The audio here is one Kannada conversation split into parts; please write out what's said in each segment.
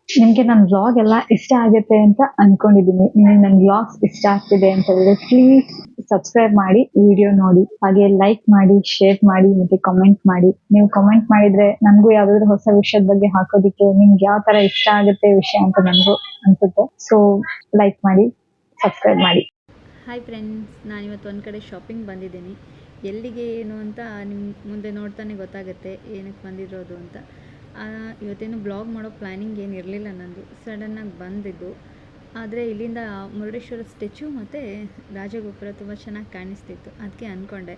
ನಿಮ್ಗೆ ನನ್ನ ವ್ಲಾಗ್ ಎಲ್ಲ ಇಷ್ಟ ಆಗುತ್ತೆ ಅಂತ ಅನ್ಕೊಂಡಿದ್ದೀನಿ. ನಿಮಗೆ ನನ್ನ ವ್ಲಾಗ್ಸ್ ಇಷ್ಟ ಆಗ್ತಿದೆ ಅಂತ ಹೇಳಿದ್ರೆ ಪ್ಲೀಸ್ ಸಬ್ಸ್ಕ್ರೈಬ್ ಮಾಡಿ, ವಿಡಿಯೋ ನೋಡಿ, ಹಾಗೆ ಲೈಕ್ ಮಾಡಿ, ಶೇರ್ ಮಾಡಿ ಮತ್ತೆ ಕಮೆಂಟ್ ಮಾಡಿ. ನೀವು ಕಮೆಂಟ್ ಮಾಡಿದ್ರೆ ನನಗೂ ಯಾವ್ದಾದ್ರು ಹೊಸ ವಿಷಯದ ಬಗ್ಗೆ ಹಾಕೋದಿಕ್ಕೆ ನಿಮ್ಗೆ ಯಾವ ತರ ಇಷ್ಟ ಆಗುತ್ತೆ ವಿಷಯ ಅಂತ ನನಗೂ ಅನ್ಸುತ್ತೆ. ಸೊ ಲೈಕ್ ಮಾಡಿ, ಸಬ್ಸ್ಕ್ರೈಬ್ ಮಾಡಿ. ಹಾಯ್ ಫ್ರೆಂಡ್ಸ್, ನಾನಿವತ್ತು ಒಂದು ಕಡೆ ಶಾಪಿಂಗ್ ಬಂದಿದ್ದೀನಿ. ಎಲ್ಲಿಗೆ ಏನು ಅಂತ ನಿಮ್ಮ ಮುಂದೆ ನೋಡ್ತಾನೆ ಗೊತ್ತಾಗುತ್ತೆ ಏನಕ್ಕೆ ಬಂದಿರೋದು ಅಂತ. ಇವತ್ತೇನು ಬ್ಲಾಗ್ ಮಾಡೋ ಪ್ಲ್ಯಾನಿಂಗ್ ಏನು ಇರಲಿಲ್ಲ ನಂದು, ಸಡನ್ನಾಗಿ ಬಂದಿದ್ದು. ಆದರೆ ಇಲ್ಲಿಂದ ಮುರುಡೇಶ್ವರ ಸ್ಟ್ಯಾಚ್ಯೂ ಮತ್ತು ರಾಜಗೋಪುರ ತುಂಬ ಚೆನ್ನಾಗಿ ಕಾಣಿಸ್ತಿತ್ತು. ಅದಕ್ಕೆ ಅಂದ್ಕೊಂಡೆ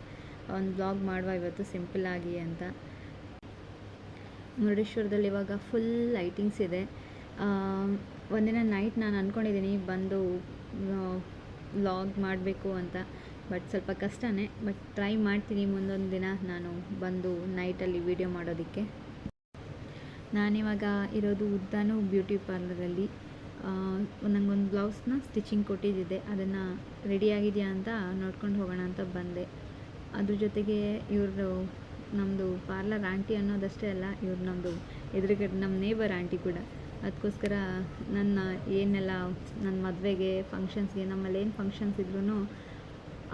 ಒಂದು ಬ್ಲಾಗ್ ಮಾಡುವ ಇವತ್ತು ಸಿಂಪಲ್ಲಾಗಿ ಅಂತ. ಮುರುಡೇಶ್ವರದಲ್ಲಿ ಇವಾಗ ಫುಲ್ ಲೈಟಿಂಗ್ಸ್ ಇದೆ. ಒಂದಿನ ನೈಟ್ ನಾನು ಅಂದ್ಕೊಂಡಿದ್ದೀನಿ ಬಂದು ವ್ಲಾಗ್ ಮಾಡಬೇಕು ಅಂತ, ಬಟ್ ಸ್ವಲ್ಪ ಕಷ್ಟನೇ. ಬಟ್ ಟ್ರೈ ಮಾಡ್ತೀನಿ ಮುಂದೊಂದು ದಿನ ನಾನು ಬಂದು ನೈಟಲ್ಲಿ ವೀಡಿಯೋ ಮಾಡೋದಕ್ಕೆ. ನಾನಿವಾಗ ಇರೋದು ಉದ್ದಾನು ಬ್ಯೂಟಿ ಪಾರ್ಲರಲ್ಲಿ. ನನಗೊಂದು ಬ್ಲೌಸ್ನ ಸ್ಟಿಚಿಂಗ್ ಕೊಟ್ಟಿದ್ದಿದೆ, ಅದನ್ನು ರೆಡಿಯಾಗಿದೆಯಾ ಅಂತ ನೋಡ್ಕೊಂಡು ಹೋಗೋಣ ಅಂತ ಬಂದೆ. ಅದ್ರ ಜೊತೆಗೆ ಇವರು ನಮ್ಮದು ಪಾರ್ಲರ್ ಆಂಟಿ ಅನ್ನೋದಷ್ಟೇ ಅಲ್ಲ, ಇವ್ರು ನಮ್ಮದು ಎದುರುಗಡೆ ನಮ್ಮ ನೇಬರ್ ಆಂಟಿ ಕೂಡ. ಅದಕ್ಕೋಸ್ಕರ ನನ್ನ ಏನೆಲ್ಲ ನನ್ನ ಮದುವೆಗೆ, ಫಂಕ್ಷನ್ಸ್ಗೆ, ನಮ್ಮಲ್ಲಿ ಏನು ಫಂಕ್ಷನ್ಸ್ ಇದ್ರೂ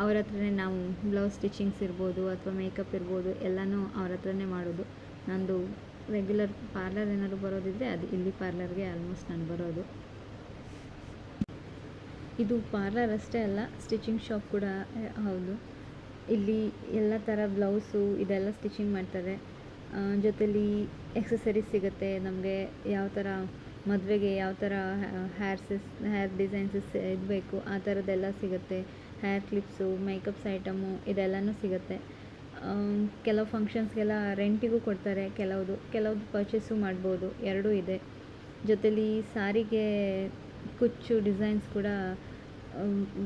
ಅವ್ರ ಹತ್ರನೇ ನಾವು ಬ್ಲೌಸ್ ಸ್ಟಿಚಿಂಗ್ಸ್ ಇರ್ಬೋದು ಅಥವಾ ಮೇಕಪ್ ಇರ್ಬೋದು ಎಲ್ಲನೂ ಅವ್ರ ಹತ್ರನೇ ಮಾಡೋದು. ನಂದು ರೆಗ್ಯುಲರ್ ಪಾರ್ಲರ್ ಏನಾದ್ರು ಬರೋದಿದ್ದರೆ ಅದು ಇಲ್ಲಿ ಪಾರ್ಲರ್ಗೆ ಆಲ್ಮೋಸ್ಟ್ ನಾನು ಬರೋದು. ಇದು ಪಾರ್ಲರ್ ಅಷ್ಟೇ ಅಲ್ಲ, ಸ್ಟಿಚಿಂಗ್ ಶಾಪ್ ಕೂಡ ಹೌದು. ಇಲ್ಲಿ ಎಲ್ಲ ಥರ ಬ್ಲೌಸು ಇದೆಲ್ಲ ಸ್ಟಿಚಿಂಗ್ ಮಾಡ್ತಾರೆ. ಜೊತೆಲಿ ಎಕ್ಸಸರೀಸ್ ಸಿಗುತ್ತೆ ನಮಗೆ. ಯಾವ ಥರ ಮದುವೆಗೆ ಯಾವ ಥರ ಹೇರ್ ಡಿಸೈನ್ಸಸ್ ಇರಬೇಕು ಆ ಥರದ್ದೆಲ್ಲ ಸಿಗುತ್ತೆ. ಹೇರ್ ಕ್ಲಿಪ್ಸು, ಮೇಕಪ್ಸ್ ಐಟಮು ಇದೆಲ್ಲನೂ ಸಿಗುತ್ತೆ. ಕೆಲವು ಫಂಕ್ಷನ್ಸ್ಗೆಲ್ಲ ರೆಂಟಿಗೂ ಕೊಡ್ತಾರೆ, ಕೆಲವ್ದು ಪರ್ಚೇಸು ಮಾಡ್ಬೋದು, ಎರಡೂ ಇದೆ. ಜೊತೆಲಿ ಸಾರಿಗೆ ಕುಚ್ಚು ಡಿಸೈನ್ಸ್ ಕೂಡ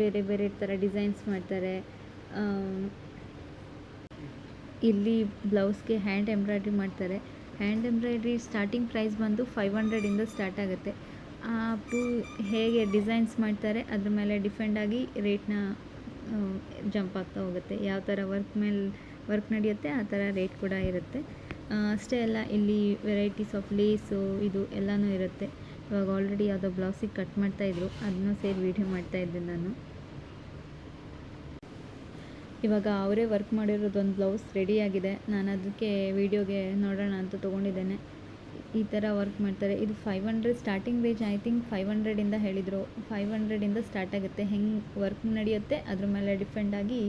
ಬೇರೆ ಬೇರೆ ಥರ ಡಿಸೈನ್ಸ್ ಮಾಡ್ತಾರೆ. ಇಲ್ಲಿ ಬ್ಲೌಸ್ಗೆ ಹ್ಯಾಂಡ್ ಎಂಬ್ರಾಯ್ಡ್ರಿ ಮಾಡ್ತಾರೆ. ಹ್ಯಾಂಡ್ ಎಂಬ್ರಾಯ್ಡ್ರಿ ಸ್ಟಾರ್ಟಿಂಗ್ ಪ್ರೈಸ್ ಬಂದು 500ಇಂದ ಸ್ಟಾರ್ಟ್ ಆಗುತ್ತೆ. ಅಪ್ ಹೇಗೆ ಡಿಸೈನ್ಸ್ ಮಾಡ್ತಾರೆ ಅದ್ರ ಮೇಲೆ ಡಿಪೆಂಡಾಗಿ ರೇಟ್ನ ಜಂಪ್ ಆಗ್ತಾ ಹೋಗುತ್ತೆ. ಯಾವ ಥರ ವರ್ಕ್ ನಡೆಯುತ್ತೆ ಆ ಥರ ರೇಟ್ ಕೂಡ ಇರುತ್ತೆ. ಅಷ್ಟೇ ಅಲ್ಲ, ಇಲ್ಲಿ ವೆರೈಟೀಸ್ ಆಫ್ ಲೇಸು ಇದು ಎಲ್ಲನೂ ಇರುತ್ತೆ. ಇವಾಗ ಆಲ್ರೆಡಿ ಯಾವುದೋ ಬ್ಲೌಸಿಗೆ ಕಟ್ ಮಾಡ್ತಾಯಿದ್ರು, ಅದನ್ನೂ ಸೇರಿ ವೀಡಿಯೋ ಮಾಡ್ತಾಯಿದ್ದೆ ನಾನು. ಇವಾಗ ಅವರೇ ವರ್ಕ್ ಮಾಡಿರೋದೊಂದು ಬ್ಲೌಸ್ ರೆಡಿಯಾಗಿದೆ. ನಾನು ಅದಕ್ಕೆ ವೀಡಿಯೋಗೆ ನೋಡೋಣ ಅಂತ ತೊಗೊಂಡಿದ್ದೇನೆ. ಈ ಥರ ವರ್ಕ್ ಮಾಡ್ತಾರೆ. ಇದು 500 ಸ್ಟಾರ್ಟಿಂಗ್ ರೇಂಜ್. ಐ ಥಿಂಕ್ 500ಇಂದ ಹೇಳಿದರು. 500ಇಂದ ಸ್ಟಾರ್ಟ್ ಆಗುತ್ತೆ. ಹೆಂಗೆ ವರ್ಕ್ ನಡೆಯುತ್ತೆ ಅದ್ರ ಮೇಲೆ ಡಿಪೆಂಡಾಗಿ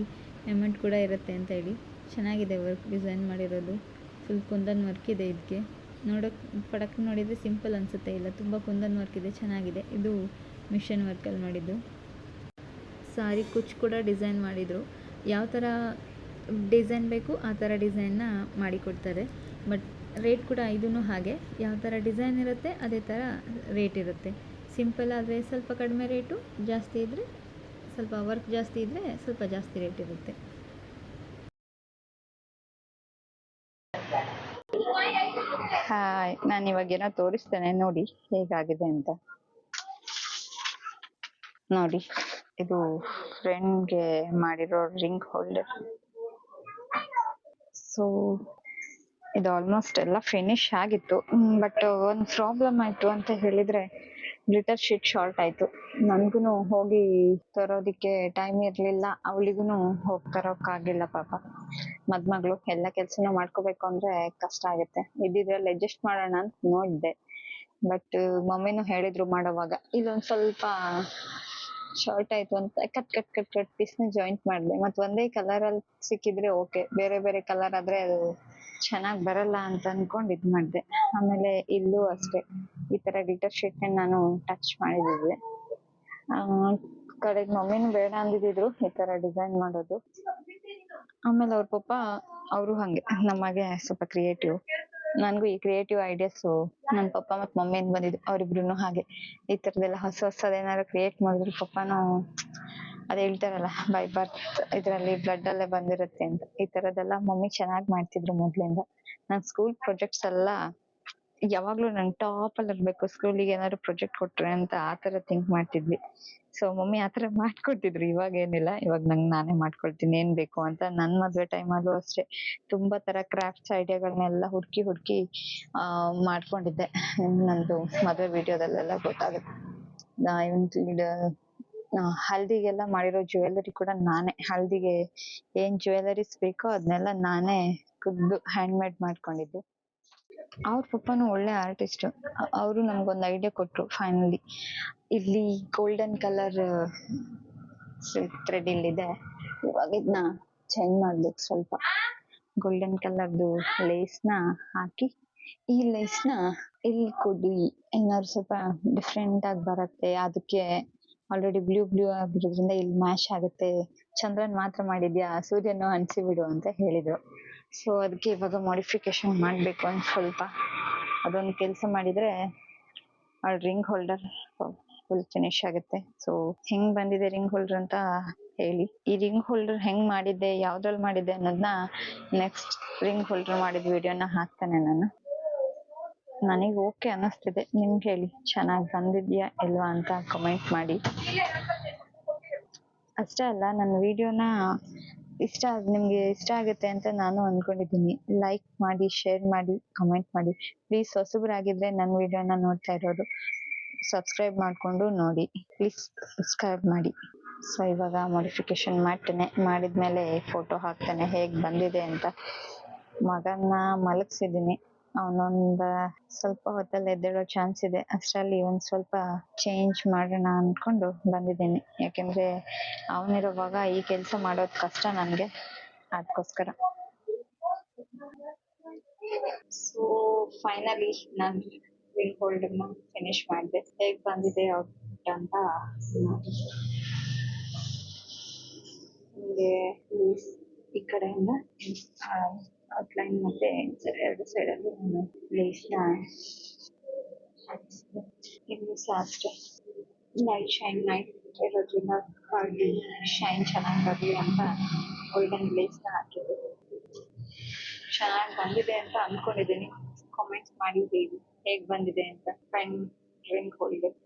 ಅಮೌಂಟ್ ಕೂಡ ಇರುತ್ತೆ ಅಂತ ಹೇಳಿ. ಚೆನ್ನಾಗಿದೆ ವರ್ಕ್ ಡಿಸೈನ್ ಮಾಡಿರೋದು. ಫುಲ್ ಕುಂದನ್ ವರ್ಕ್ ಇದೆ ಇದಕ್ಕೆ. ಪಡಕ್ಕೆ ನೋಡಿದರೆ ಸಿಂಪಲ್ ಅನಿಸುತ್ತೆ, ಇಲ್ಲ ತುಂಬ ಕುಂದನ್ ವರ್ಕ್ ಇದೆ, ಚೆನ್ನಾಗಿದೆ. ಇದು ಮಿಷನ್ ವರ್ಕಲ್ಲಿ ಮಾಡಿದ್ದು. ಸಾರಿ ಕುಚ್ಚು ಕೂಡ ಡಿಸೈನ್ ಮಾಡಿದರು. ಯಾವ ಥರ ಡಿಸೈನ್ ಬೇಕು ಆ ಥರ ಡಿಸೈನ್ನ ಮಾಡಿಕೊಡ್ತಾರೆ. ಬಟ್ ರೇಟ್ ಕೂಡ ಇದೂ ಹಾಗೆ, ಯಾವ ಥರ ಡಿಸೈನ್ ಇರುತ್ತೆ ಅದೇ ಥರ ರೇಟ್ ಇರುತ್ತೆ. ಸಿಂಪಲ್ ಆದರೆ ಸ್ವಲ್ಪ ಕಡಿಮೆ ರೇಟು, ಜಾಸ್ತಿ ಇದ್ದರೆ ಸ್ವಲ್ಪ ವರ್ಕ್ ಜಾಸ್ತಿ ಇದ್ದರೆ ಸ್ವಲ್ಪ ಜಾಸ್ತಿ ರೇಟ್ ಇರುತ್ತೆ. ಹಾಯ್, ನಾನು ಇವಾಗೇನೋ ತೋರಿಸ್ತೇನೆ ನೋಡಿ ಹೇಗಾಗಿದೆ ಅಂತ. ನೋಡಿ, ಇದು ಫ್ರೆಂಡ್ಗೆ ಮಾಡಿರೋ ರಿಂಗ್ ಹೋಲ್ಡರ್. ಸೊ ಇದು ಆಲ್ಮೋಸ್ಟ್ ಎಲ್ಲ ಫಿನಿಶ್ ಆಗಿತ್ತು. ಬಟ್ ಒಂದು ಪ್ರಾಬ್ಲಮ್ ಆಯಿತು ಅಂತ ಹೇಳಿದರೆ ಗ್ಲಿಟರ್ ಶೀಟ್ ಶಾರ್ಟ್ ಆಯಿತು. ನನಗೂ ಹೋಗಿ ತರೋದಕ್ಕೆ ಟೈಮ್ ಇರಲಿಲ್ಲ, ಅವಳಿಗೂ ಹೋಗಿ ತರೋಕ್ಕಾಗಿಲ್ಲ. ಪಾಪ ಮದುಮಗಳು ಎಲ್ಲ ಕೆಲಸನೂ ಮಾಡ್ಕೋಬೇಕು ಅಂದರೆ ಕಷ್ಟ ಆಗುತ್ತೆ. ಇದ್ದಿದ್ರಲ್ಲಿ ಅಡ್ಜಸ್ಟ್ ಮಾಡೋಣ ಅಂತ ನೋಡಿದೆ. ಬಟ್ ಮಮ್ಮಿನೂ ಹೇಳಿದ್ರು ಮಾಡೋವಾಗ ಇಲ್ಲೊಂದು ಸ್ವಲ್ಪ ಶಾರ್ಟ್ ಆಯ್ತು ಅಂತ ಕಟ್ ಪೀಸ್ನ ಜಾಯಿಂಟ್ ಮಾಡಿದೆ. ಮತ್ತು ಒಂದೇ ಕಲರಲ್ಲಿ ಸಿಕ್ಕಿದ್ರೆ ಓಕೆ, ಬೇರೆ ಬೇರೆ ಕಲರ್ ಆದರೆ ಅದು ಚೆನ್ನಾಗಿ ಬರಲ್ಲ ಅಂತ ಅನ್ಕೊಂಡು ಇದು ಮಾಡಿದೆ. ಆಮೇಲೆ ಇಲ್ಲೂ ಅಷ್ಟೇ ಈ ಥರ ಗ್ಲಿಟರ್ ಶೀಟ್ನ ನಾನು ಟಚ್ ಮಾಡಿದ್ದೆ. ಕಡೆಗೆ ಮಮ್ಮಿನೂ ಬೇಡ ಅಂದಿದ್ರು ಈ ಥರ ಡಿಸೈನ್ ಮಾಡೋದು. ಆಮೇಲೆ ಅವ್ರ ಪಪ್ಪ ಅವರು ಹಾಗೆ ನಮಗೆ ಸ್ವಲ್ಪ ಕ್ರಿಯೇಟಿವ್. ನನಗೂ ಈ ಕ್ರಿಯೇಟಿವ್ ಐಡಿಯಾಸು ನನ್ನ ಪಪ್ಪ ಮತ್ತು ಮಮ್ಮಿಯಿಂದ ಬಂದಿದ್ದು. ಅವರಿಬ್ರು ಹಾಗೆ ಈ ಥರದ್ದೆಲ್ಲ ಹೊಸದೇನಾದ್ರು ಕ್ರಿಯೇಟ್ ಮಾಡಿದ್ರು ಪಪ್ಪನೂ ಅದು ಹೇಳ್ತಾರಲ್ಲ ಬೈ ಬರ್ತ್ ಇದರಲ್ಲಿ ಬ್ಲಡ್ಡಲ್ಲೇ ಬಂದಿರುತ್ತೆ ಅಂತ. ಈ ಥರದ್ದೆಲ್ಲ ಮಮ್ಮಿ ಚೆನ್ನಾಗಿ ಮಾಡ್ತಿದ್ರು ಮೊದಲಿಂದ. ನಾನು ಸ್ಕೂಲ್ ಪ್ರಾಜೆಕ್ಟ್ಸ್ ಎಲ್ಲ ಯಾವಾಗ್ಲೂ ನಂಗೆ ಟಾಪ್ ಅಲ್ಲಿ ಇರ್ಬೇಕು ಸ್ಕೂಲಿಗೆ ಏನಾದ್ರು ಪ್ರಾಜೆಕ್ಟ್ ಕೊಟ್ರೆ ಅಂತ ಆತರ ಥಿಂಕ್ ಮಾಡ್ತಿದ್ವಿ. ಸೊ ಮಮ್ಮಿ ಆತರ ಮಾಡ್ಕೊಟ್ಟಿದ್ರು. ಇವಾಗ ಏನಿಲ್ಲ, ಇವಾಗ ನಂಗೆ ನಾನೇ ಮಾಡ್ಕೊಳ್ತೀನಿ ಏನ್ ಬೇಕು ಅಂತ. ನನ್ ಮದ್ವೆ ಟೈಮಲ್ಲೂ ಅಷ್ಟೇ ತುಂಬಾ ತರ ಕ್ರಾಫ್ಟ್ಸ್ ಐಡಿಯಾಗಳನ್ನೆಲ್ಲ ಹುಡ್ಕಿ ಮಾಡ್ಕೊಂಡಿದ್ದೆ. ನಂದು ಮದ್ವೆ ವಿಡಿಯೋದಲ್ಲೆಲ್ಲ ಗೊತ್ತಾಗುತ್ತೆ. ಹಲ್ದಿಗೆಲ್ಲ ಮಾಡಿರೋ ಜ್ಯುವೆಲರಿ ಕೂಡ ನಾನೇ, ಹಲ್ದಿಗೆ ಏನ್ ಜ್ಯುವೆಲರೀಸ್ ಬೇಕೋ ಅದನ್ನೆಲ್ಲ ನಾನೇ ಖುದ್ದು ಹ್ಯಾಂಡ್ ಮೇಡ್ ಮಾಡ್ಕೊಂಡಿದ್ದು. ಅವ್ರ ಪಪ್ಪನು ಒಳ್ಳೆ ಆರ್ಟಿಸ್ಟ್. ಅವರು ನಮ್ಗೊಂದು ಐಡಿಯಾ ಕೊಟ್ರು ಫೈನಲಿ. ಇಲ್ಲಿ ಗೋಲ್ಡನ್ ಕಲರ್ ಸಿಲ್ಕ್ ಥ್ರೆಡ್ ಇಲ್ಲಿದೆ, ಇವಾಗ ಇದನ್ನ ಚೇಂಜ್ ಮಾಡ್ಬೇಕು. ಸ್ವಲ್ಪ ಗೋಲ್ಡನ್ ಕಲರ್ದು ಲೇಸ್ ನ ಹಾಕಿ ಈ ಲೇಸ್ ನ ಇಲ್ಲಿ ಕೊಡಿ, ಏನಾದ್ರು ಸ್ವಲ್ಪ ಡಿಫ್ರೆಂಟ್ ಆಗಿ ಬರುತ್ತೆ. ಅದಕ್ಕೆ ಆಲ್ರೆಡಿ ಬ್ಲೂ ಆಗಿರೋದ್ರಿಂದ ಇಲ್ಲಿ ಮ್ಯಾಶ್ ಆಗುತ್ತೆ. ಚಂದ್ರನ್ ಮಾತ್ರ ಮಾಡಿದ್ಯಾ, ಸೂರ್ಯನು ಅನ್ಸಿ ಬಿಡು ಅಂತ ಹೇಳಿದ್ರು. ಸೊ ಅದಕ್ಕೆ ಇವಾಗ ಮಾಡಿಫಿಕೇಶನ್ ಮಾಡ್ಬೇಕು ಅಂತ ಸ್ವಲ್ಪ. ಅದೊಂದು ಕೆಲಸ ಮಾಡಿದ್ರೆ ರಿಂಗ್ ಹೋಲ್ಡರ್ ಫುಲ್ ಫಿನಿಶ್ ಆಗುತ್ತೆ. ಸೊ ಹೆಂಗ್ ಬಂದಿದೆ ರಿಂಗ್ ಹೋಲ್ಡರ್ ಅಂತ ಹೇಳಿ. ಈ ರಿಂಗ್ ಹೋಲ್ಡರ್ ಹೆಂಗ್ ಮಾಡಿದ್ದೆ, ಯಾವ್ದ್ರಲ್ಲಿ ಮಾಡಿದ್ದೆ ಅನ್ನೋದನ್ನ ನೆಕ್ಸ್ಟ್ ರಿಂಗ್ ಹೋಲ್ಡರ್ ಮಾಡಿದ ವಿಡಿಯೋನ ಹಾಕ್ತಾನೆ ನಾನು. ನನಗೆ ಓಕೆ ಅನ್ನಿಸ್ತಿದೆ, ನಿಮ್ಗೆ ಹೇಳಿ ಚೆನ್ನಾಗಿ ಬಂದಿದ್ಯಾ ಇಲ್ವಾ ಅಂತ ಕಮೆಂಟ್ ಮಾಡಿ. ಅಷ್ಟೇ ಅಲ್ಲ, ನನ್ನ ವಿಡಿಯೋನ ನಿಮ್ಗೆ ಇಷ್ಟ ಆಗುತ್ತೆ ಅಂತ ನಾನು ಅನ್ಕೊಂಡಿದ್ದೀನಿ. ಲೈಕ್ ಮಾಡಿ, ಶೇರ್ ಮಾಡಿ, ಕಮೆಂಟ್ ಮಾಡಿ. ಪ್ಲೀಸ್ ಹೊಸಬರಾಗಿದ್ರೆ ನನ್ನ ವಿಡಿಯೋನ ನೋಡ್ತಾ ಇರೋರು ಸಬ್ಸ್ಕ್ರೈಬ್ ಮಾಡ್ಕೊಂಡು ನೋಡಿ, ಪ್ಲೀಸ್ ಸಬ್ಸ್ಕ್ರೈಬ್ ಮಾಡಿ. ಸೊ ಇವಾಗ ಮಾಡಿಫಿಕೇಶನ್ ಮಾಡ್ತೇನೆ, ಮಾಡಿದ್ಮೇಲೆ ಫೋಟೋ ಹಾಕ್ತೇನೆ ಹೇಗ್ ಬಂದಿದೆ ಅಂತ. ಮಗನ್ನ ಮಲಗಿಸಿದ್ದೀನಿ, ಅವನೊಂದ ಸ್ವಲ್ಪ ಹೊತ್ತಲ್ಲಿ ಎದ್ದೇಳೋ ಚಾನ್ಸ್ ಇದೆ. ಅಷ್ಟರಲ್ಲಿ ಒಂದ್ ಸ್ವಲ್ಪ ಚೇಂಜ್ ಮಾಡೋಣ ಅನ್ಕೊಂಡು ಬಂದಿದ್ದೀನಿ. ಯಾಕೆಂದ್ರೆ ಅವನಿರುವಾಗ ಈ ಕೆಲಸ ಮಾಡೋದು ಕಷ್ಟ ನನ್ಗೆ, ಅದಕ್ಕೋಸ್ಕರ. ಸೊ ಫೈನಲಿ ನಾನು ರಿಂಗ್ ಹೋಲ್ಡರ್ ನ ಫಿನಿಶ್ ಮಾಡಿದೆ. ಹೇಗ್ ಬಂದಿದೆ ಔಟ್ಪುಟ್ ಅಂತ ನಿಮಗೆ ಈ ಕಡೆಯಿಂದ ಔಟ್ಲೈನ್ ಮತ್ತೆ ಎರಡು ಸೈಡಲ್ಲಿ ನಾನು ಲೇಸ್ನ ಇನ್ನು ಸಹ ಅಷ್ಟೇ ನೈಟ್ ಇರೋದ್ರಿಂದ ಹಾಗೆ ಶೈನ್ ಚೆನ್ನಾಗಿ ಬರಲಿ ಅಂತ ಗೋಲ್ಡನ್ ಲೇಸ್ನ ಹಾಕಿದ್ದು. ಚೆನ್ನಾಗಿ ಬಂದಿದೆ ಅಂತ ಅನ್ಕೊಂಡಿದ್ದೀನಿ. ಕಾಮೆಂಟ್ಸ್ ಮಾಡಿ ಹೇಳಿ ಹೇಗ್ ಬಂದಿದೆ ಅಂತ. Fine ring holder